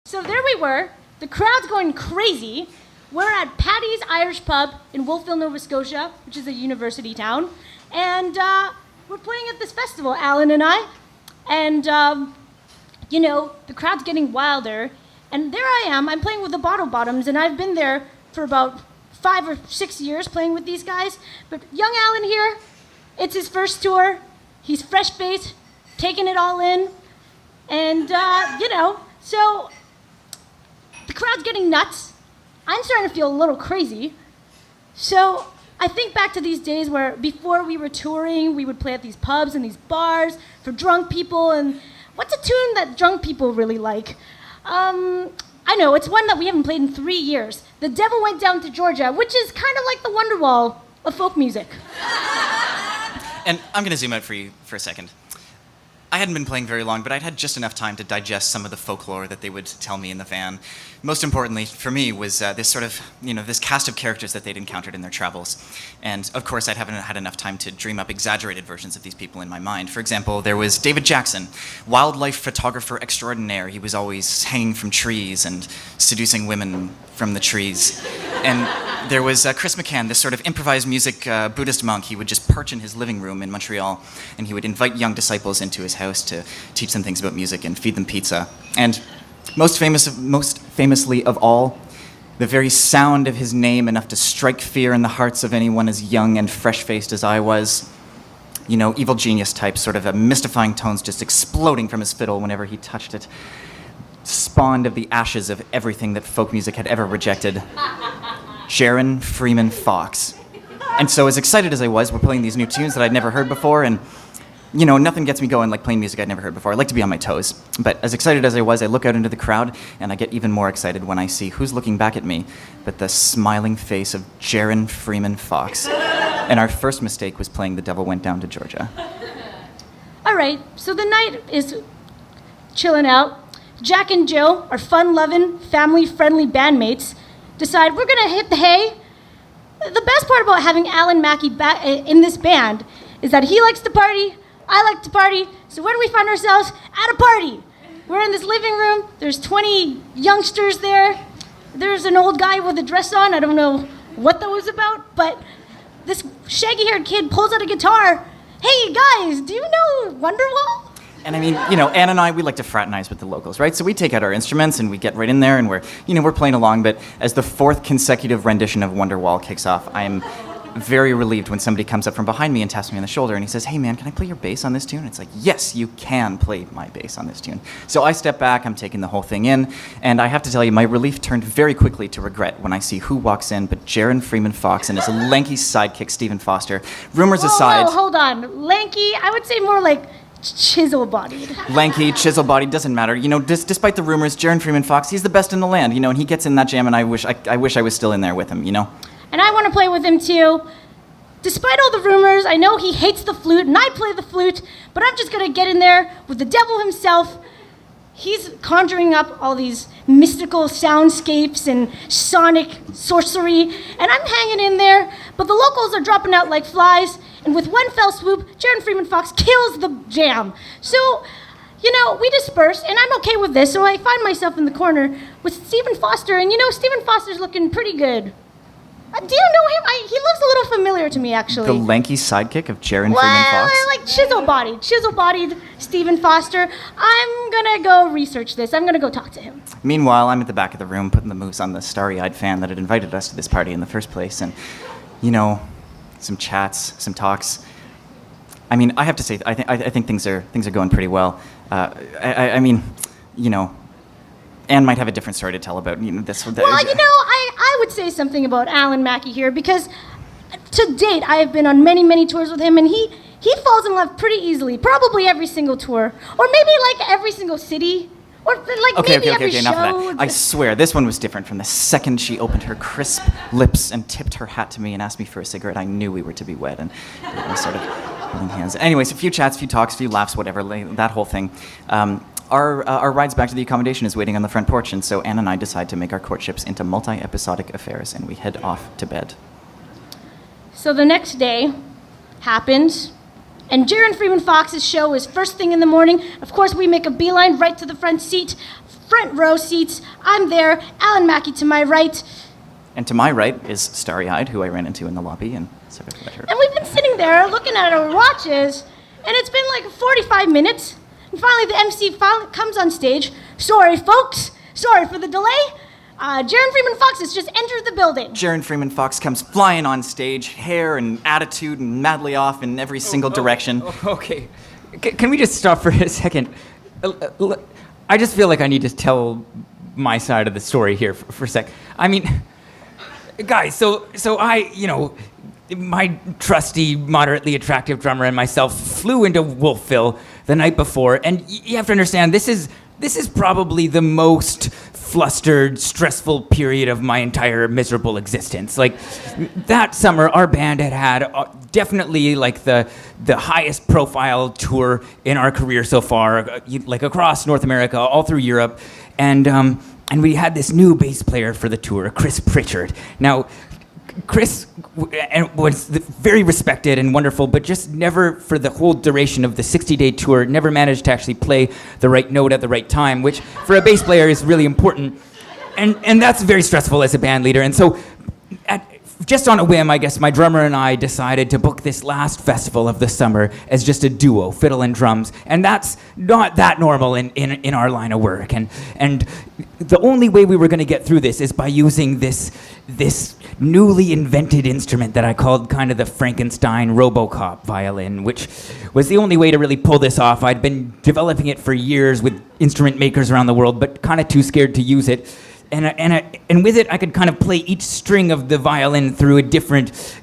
So there we were, the crowd's going crazy. We're at Paddy's Irish Pub in Wolfville, Nova Scotia, which is a university town. And we're playing at this festival, Alan and I. And, the crowd's getting wilder. And there I am, I'm playing with the Bottle Bottoms, and I've been there for about 5 or 6 years playing with these guys. But young Alan here, it's his first tour. He's fresh-faced, taking it all in. And, so the crowd's getting nuts. I'm starting to feel a little crazy. So I think back to these days where before we were touring, we would play at these pubs and these bars for drunk people. And what's a tune that drunk people really like? I know, it's one that we haven't played in 3 years. The Devil Went Down to Georgia, which is kind of like the Wonderwall of folk music. And I'm going to zoom out for you for a second. I hadn't been playing very long, but I'd had just enough time to digest some of the folklore that they would tell me in the van. Most importantly for me was this sort of, this cast of characters that they'd encountered in their travels. And of course, I'd haven't had enough time to dream up exaggerated versions of these people in my mind. For example, there was David Jackson, wildlife photographer extraordinaire. He was always hanging from trees and seducing women from the trees. And there was Chris McCann, this sort of improvised music Buddhist monk. He would just perch in his living room in Montreal, and he would invite young disciples into his house to teach them things about music and feed them pizza. And most famously of all, the very sound of his name enough to strike fear in the hearts of anyone as young and fresh-faced as I was. Evil genius type, sort of a mystifying tones just exploding from his fiddle whenever he touched it. Spawned of the ashes of everything that folk music had ever rejected. Jarron Freeman Fox. And so as excited as I was, we're playing these new tunes that I'd never heard before, and nothing gets me going like playing music I'd never heard before. I like to be on my toes. But as excited as I was, I look out into the crowd, and I get even more excited when I see who's looking back at me but the smiling face of Jarron Freeman Fox. And our first mistake was playing The Devil Went Down to Georgia. All right, so the night is chilling out. Jack and Jill, our fun-loving, family-friendly bandmates, decide we're gonna hit the hay. The best part about having Alan Mackey back in this band is that he likes to party, I like to party, so where do we find ourselves? At a party. We're in this living room, there's 20 youngsters there, there's an old guy with a dress on, I don't know what that was about, but this shaggy-haired kid pulls out a guitar. Hey guys, do you know Wonderwall? And I mean, Ann and I, we like to fraternize with the locals, right? So we take out our instruments and we get right in there and we're playing along. But as the 4th consecutive rendition of Wonderwall kicks off, I am very relieved when somebody comes up from behind me and taps me on the shoulder and he says, "Hey man, can I play your bass on this tune?" And it's like, yes, you can play my bass on this tune. So I step back, I'm taking the whole thing in, and I have to tell you, my relief turned very quickly to regret when I see who walks in but Jarron Freeman Fox and his lanky sidekick, Stephen Foster. Rumors aside... Whoa, hold on. Lanky, I would say more like chisel-bodied. Lanky, chisel-bodied, doesn't matter. Despite the rumors, Jarron Freeman Fox, he's the best in the land, and he gets in that jam, and I wish I was still in there with him, And I want to play with him too. Despite all the rumors, I know he hates the flute, and I play the flute, but I'm just gonna get in there with the devil himself. He's conjuring up all these mystical soundscapes and sonic sorcery, and I'm hanging in there, but the locals are dropping out like flies, and with one fell swoop, Jarron Freeman Fox kills the jam. So, we disperse, and I'm okay with this, so I find myself in the corner with Stephen Foster, and Stephen Foster's looking pretty good. Do you know him? He looks a little familiar to me, actually. The lanky sidekick of Jarron Freeman Fox? Well, like chisel-bodied Stephen Foster. I'm gonna go research this. I'm gonna go talk to him. Meanwhile, I'm at the back of the room putting the moves on the starry-eyed fan that had invited us to this party in the first place, and, some chats, some talks. I mean, I have to say, I think things are going pretty well. I mean, Anne might have a different story to tell about this. Well, I would say something about Alan Mackey here because to date I have been on many, many tours with him, and he falls in love pretty easily, probably every single tour, or maybe like every single city, or like maybe every show. Enough of that. I swear, this one was different. From the second she opened her crisp lips and tipped her hat to me and asked me for a cigarette, I knew we were to be wed, and I was sort of holding hands. Anyways, a few chats, a few talks, a few laughs, whatever, that whole thing. Our rides back to the accommodation is waiting on the front porch, and so Anne and I decide to make our courtships into multi-episodic affairs, and we head off to bed. So the next day happens. And Jarron Freeman Fox's show is first thing in the morning. Of course, we make a beeline right to the front row seats. I'm there, Alan Mackey to my right. And to my right is Starry-Eyed, who I ran into in the lobby, and so I met her. And we've been sitting there looking at our watches, and it's been like 45 minutes. And finally, the MC comes on stage. Sorry, folks. Sorry for the delay. Jarron Freeman Fox has just entered the building. Jarron Freeman Fox comes flying on stage, hair and attitude and madly off in every single direction. Okay. Can we just stop for a second? I just feel like I need to tell my side of the story here for a sec. I mean, guys, so I, my trusty, moderately attractive drummer and myself flew into Wolfville the night before, and you have to understand, this is probably the most flustered, stressful period of my entire miserable existence. Like, that summer, our band had definitely like the highest profile tour in our career so far, like across North America, all through Europe, and we had this new bass player for the tour, Chris Pritchard. Now, Chris was very respected and wonderful, but just never, for the whole duration of the 60-day tour, never managed to actually play the right note at the right time, which for a bass player is really important. And that's very stressful as a band leader. And so, just on a whim, I guess, my drummer and I decided to book this last festival of the summer as just a duo, fiddle and drums. And that's not that normal in our line of work. And the only way we were going to get through this is by using this newly invented instrument that I called kind of the Frankenstein Robocop violin, which was the only way to really pull this off. I'd been developing it for years with instrument makers around the world, but kind of too scared to use it. And with it, I could kind of play each string of the violin through a different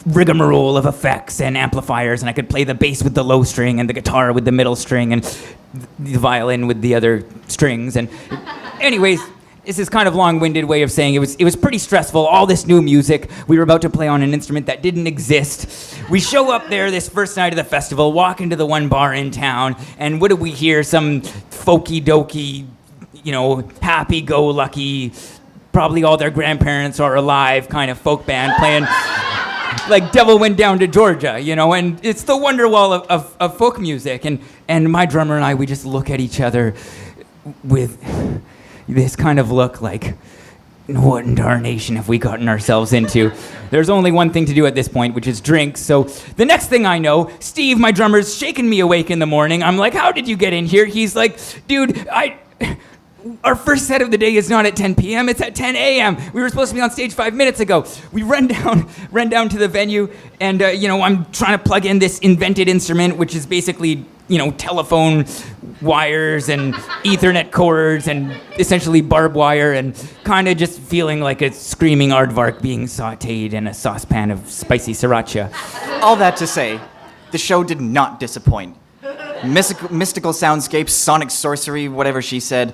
rigmarole of effects and amplifiers, and I could play the bass with the low string and the guitar with the middle string and the violin with the other strings. And anyways, this is kind of long-winded way of saying it was pretty stressful, all this new music. We were about to play on an instrument that didn't exist. We show up there this first night of the festival, walk into the one bar in town, and what do we hear? Some folky-dokey, happy-go-lucky, probably all their grandparents are alive kind of folk band playing like Devil Went Down to Georgia, and it's the Wonderwall of folk music. And my drummer and I, we just look at each other with this kind of look like, what in darnation have we gotten ourselves into? There's only one thing to do at this point, which is drink. So the next thing I know, Steve, my drummer's shaking me awake in the morning. I'm like, how did you get in here? He's like, dude, our first set of the day is not at 10 p.m., it's at 10 a.m. We were supposed to be on stage 5 minutes ago. We run down to the venue, and, I'm trying to plug in this invented instrument, which is basically, telephone wires and Ethernet cords and essentially barbed wire, and kind of just feeling like a screaming aardvark being sautéed in a saucepan of spicy sriracha. All that to say, the show did not disappoint. Mystical soundscapes, sonic sorcery, whatever she said.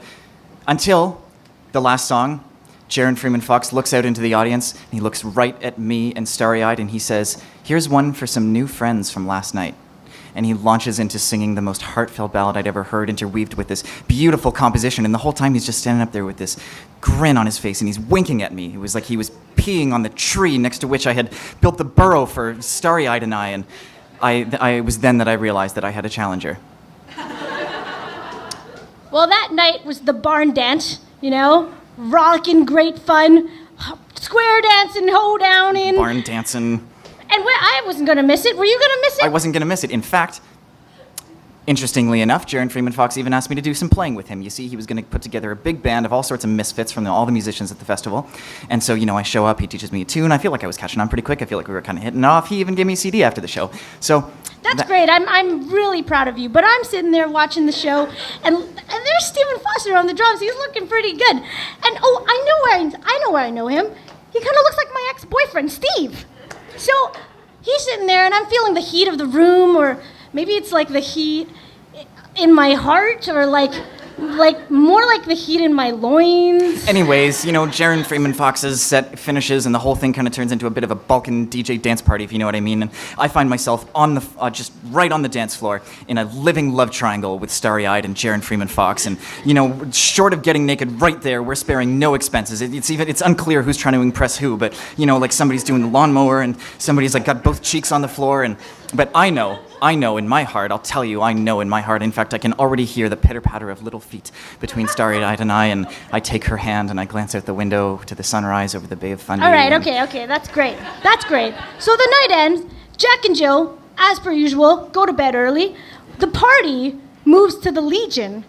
Until the last song, Jarron Freeman Fox looks out into the audience, and he looks right at me and Starry-Eyed, and he says, "Here's one for some new friends from last night." And he launches into singing the most heartfelt ballad I'd ever heard, interweaved with this beautiful composition, and the whole time he's just standing up there with this grin on his face, and he's winking at me. It was like he was peeing on the tree next to which I had built the burrow for Starry-Eyed and I, and it was then that I realized that I had a challenger. Well, that night was the barn dance, rollicking, great fun, square dancing, hoedowning. Barn dancing. And I wasn't going to miss it. Were you going to miss it? I wasn't going to miss it. In fact, interestingly enough, Jarron Freeman Fox even asked me to do some playing with him. You see, he was going to put together a big band of all sorts of misfits from all the musicians at the festival. And so, I show up, he teaches me a tune. I feel like I was catching on pretty quick. I feel like we were kind of hitting it off. He even gave me a CD after the show. So That's great. I'm really proud of you. But I'm sitting there watching the show, and there's Stephen Foster on the drums. He's looking pretty good. And I know where I know him. He kind of looks like my ex-boyfriend, Steve. So he's sitting there, and I'm feeling the heat of the room, or maybe it's like the heat in my heart, or like more like the heat in my loins. Anyways, Jarron Freeman Fox's set finishes, and the whole thing kind of turns into a bit of a Balkan DJ dance party, if you know what I mean. And I find myself on the just right on the dance floor in a living love triangle with Starry-Eyed and Jarron Freeman Fox. And short of getting naked right there, we're sparing no expenses. It's unclear who's trying to impress who, but like somebody's doing the lawnmower, and somebody's like got both cheeks on the floor, and But I know in my heart, I'll tell you, I know in my heart. In fact, I can already hear the pitter-patter of little feet between Starry-Eyed and I take her hand and I glance out the window to the sunrise over the Bay of Fundy. All right, okay, that's great. That's great. So the night ends, Jack and Jill, as per usual, go to bed early. The party moves to the Legion,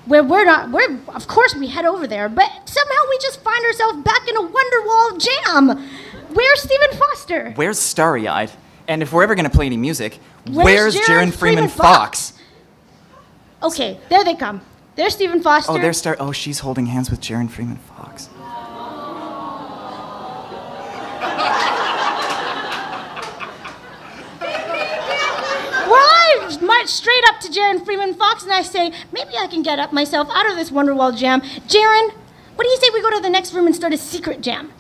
where of course we head over there, but somehow we just find ourselves back in a Wonderwall jam. Where's Stephen Foster? Where's Starry-Eyed? And if we're ever going to play any music, Where's Jarron Freeman Fox? Okay, there they come. There's Stephen Foster. Oh, she's holding hands with Jarron Freeman Fox. I march straight up to Jarron Freeman Fox and I say, maybe I can get up myself out of this Wonderwall jam. Jarron, what do you say we go to the next room and start a secret jam?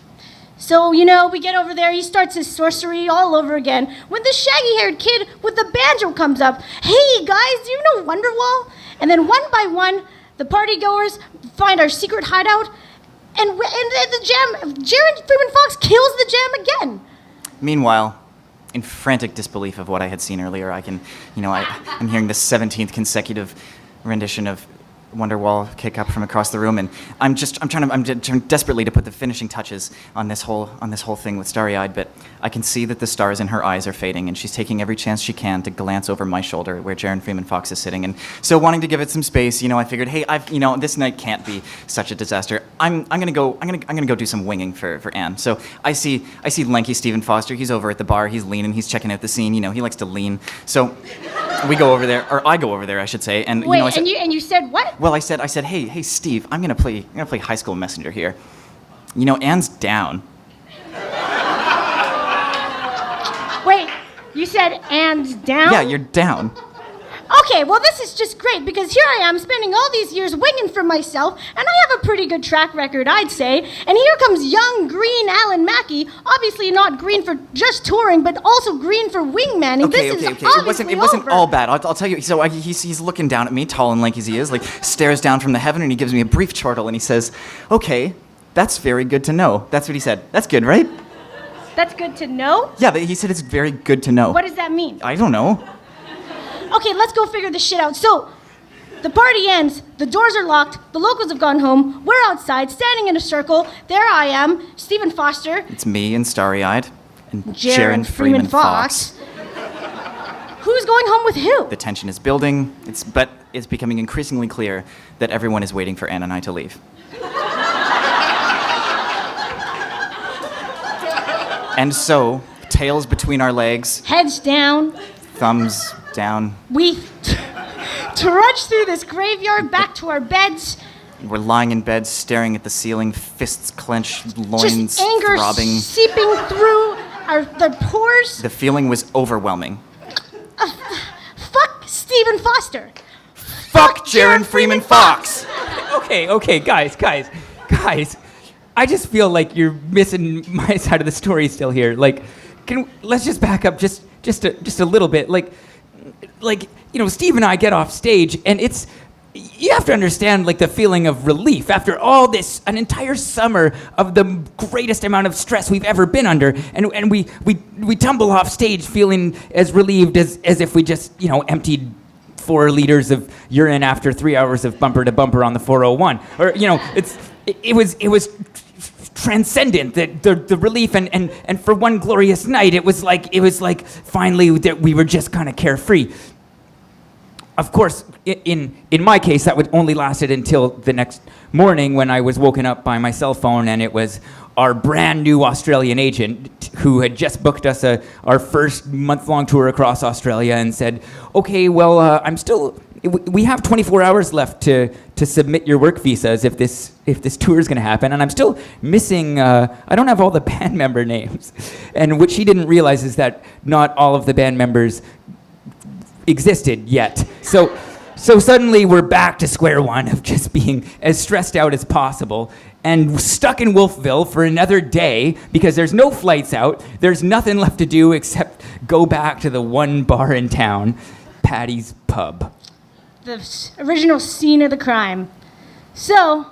So, we get over there, he starts his sorcery all over again, when this shaggy-haired kid with the banjo comes up. Hey, guys, do you know Wonderwall? And then one by one, the partygoers find our secret hideout, and the jam, Jarron Freeman Fox kills the jam again. Meanwhile, in frantic disbelief of what I had seen earlier, I'm hearing the 17th consecutive rendition of Wonderwall kick up from across the room, and I'm trying desperately to put the finishing touches on this whole thing with Starry-Eyed, but I can see that the stars in her eyes are fading, and she's taking every chance she can to glance over my shoulder where Jarron Freeman Fox is sitting, and so wanting to give it some space, I figured, hey, this night can't be such a disaster. I'm gonna go do some winging for Anne. So I see lanky Stephen Foster. He's over at the bar. He's leaning. He's checking out the scene. He likes to lean. So we go over there, or I go over there, I should say, and wait, I said, and you said what? Well, I said, hey, Steve, I'm gonna play high school messenger here. Anne's down. Wait, you said Anne's down? Yeah, you're down. Okay, well, this is just great because here I am spending all these years winging for myself, and I have a pretty good track record, I'd say. And here comes young, green Alan Mackey, obviously not green for just touring, but also green for wingmanning. Okay. It wasn't over. all bad. I'll tell you. So he's looking down at me, tall and lanky as he is, like stares down from the heaven, and he gives me a brief chortle, and he says, "Okay, that's very good to know." That's what he said. That's good, right? That's good to know? Yeah, he said it's very good to know. What does that mean? I don't know. Okay, let's go figure this shit out. So, the party ends, the doors are locked, the locals have gone home, we're outside, standing in a circle. There I am, Stephen Foster. It's me and Starry-Eyed and Jarron Freeman Fox. Who's going home with who? The tension is building, but it's becoming increasingly clear that everyone is waiting for Anne and I to leave. And so, tails between our legs, Heads down. thumbs down. We trudge through this graveyard back to our beds. We're lying in bed, staring at the ceiling, fists clenched, loins Just anger throbbing. seeping through the pores. The feeling was overwhelming. Fuck Stephen Foster. Fuck Jarron Freeman Fox! Okay, guys. I just feel like you're missing my side of the story still here. Like, let's just back up just a little bit. Like, Steve and I get off stage, and you have to understand, like, the feeling of relief after all this, an entire summer of the greatest amount of stress we've ever been under, and we tumble off stage feeling as relieved as if we just, emptied 4 liters of urine after 3 hours of bumper to bumper on the 401. Or, it was transcendent, the relief, and for one glorious night, it was like finally that we were just kind of carefree. Of course, in my case, that would only lasted until the next morning when I was woken up by my cell phone, and it was our brand new Australian agent who had just booked us our first month-long tour across Australia and said, okay, well, we have 24 hours left to submit your work visas if this tour is going to happen, and I'm still missing, I don't have all the band member names. And what she didn't realize is that not all of the band members existed yet. So suddenly we're back to square one of just being as stressed out as possible and stuck in Wolfville for another day because there's no flights out, there's nothing left to do except go back to the one bar in town, Patty's Pub. The original scene of the crime. So,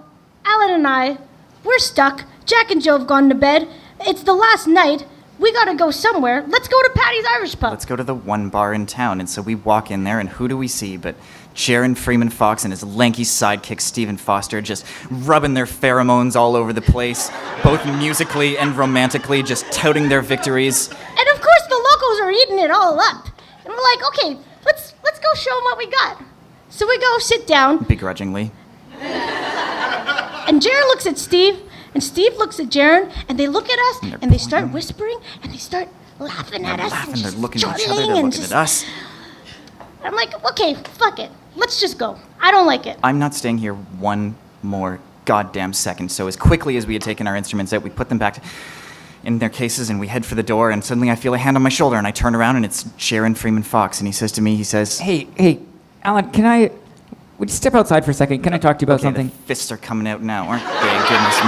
Alan and I, we're stuck. Jack and Joe have gone to bed. It's the last night. we gotta go somewhere. Let's go to Patty's Irish Pub. Let's go to the one bar in town. And so we walk in there, and who do we see but Jarron Freeman Fox and his lanky sidekick Stephen Foster just rubbing their pheromones all over the place, both musically and romantically, just touting their victories. And of course the locals are eating it all up. And we're like, okay, let's go show them what we got. So we go sit down. Begrudgingly. And Jarron looks at Steve, and Steve looks at Jarron, and they look at us, and they start whispering, and they start laughing at us. They're looking at each other, chortling they're and looking at us. I'm like, okay, fuck it. Let's just go. I don't like it. I'm not staying here one more goddamn second. So as quickly as we had taken our instruments out, we put them back in their cases, and we head for the door, and suddenly I feel a hand on my shoulder, and I turn around, and it's Jarron Freeman Fox, and he says to me, Hey, Alan, would you step outside for a second? Can I talk to you about something? The fists are coming out now, aren't they? Goodness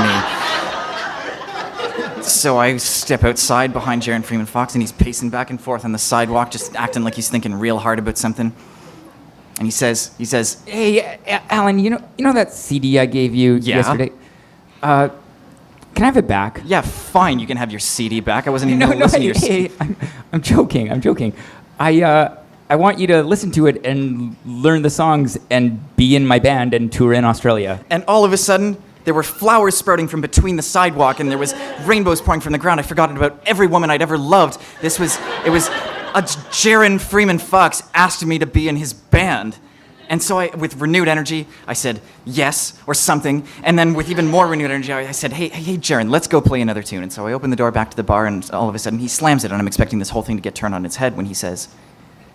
me. So I step outside behind Jarron Freeman Fox, and he's pacing back and forth on the sidewalk, just acting like he's thinking real hard about something. And he says, Hey, Alan, you know that CD I gave you yesterday? Can I have it back? Yeah, fine, you can have your CD back. I wasn't even going to listen to your hey, I'm joking. I want you to listen to it and learn the songs and be in my band and tour in Australia. And all of a sudden, there were flowers sprouting from between the sidewalk, and there was rainbows pouring from the ground. I forgot about every woman I'd ever loved. It was Jarron Freeman Fox asked me to be in his band. And so with renewed energy, I said yes, or something. And then with even more renewed energy, I said, hey, Jarron, let's go play another tune. And so I opened the door back to the bar, and all of a sudden he slams it, and I'm expecting this whole thing to get turned on its head when he says,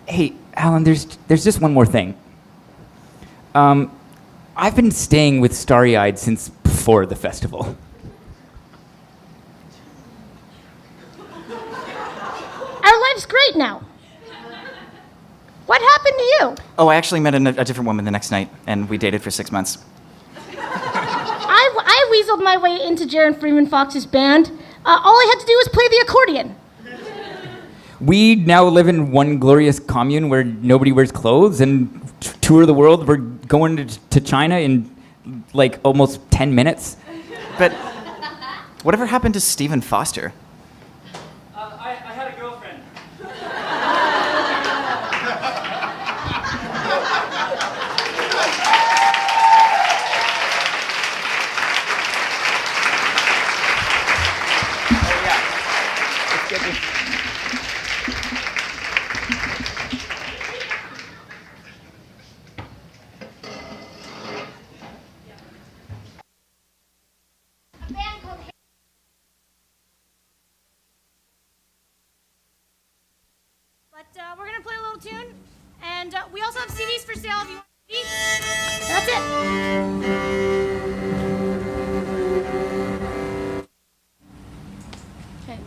Hey, Alan, there's just one more thing. I've been staying with Starry Eyed since before the festival. Our life's great now. What happened to you? oh, I actually met a different woman the next night, and we dated for 6 months. I weaseled my way into Jarron Freeman Fox's band. All I had to do was play the accordion. We now live in one glorious commune where nobody wears clothes and tour the world. We're going to China in like almost 10 minutes. But whatever happened to Stephen Foster? I had a girlfriend. But we're gonna play a little tune, and we also have CDs for sale if you want CDs. That's it. Okay.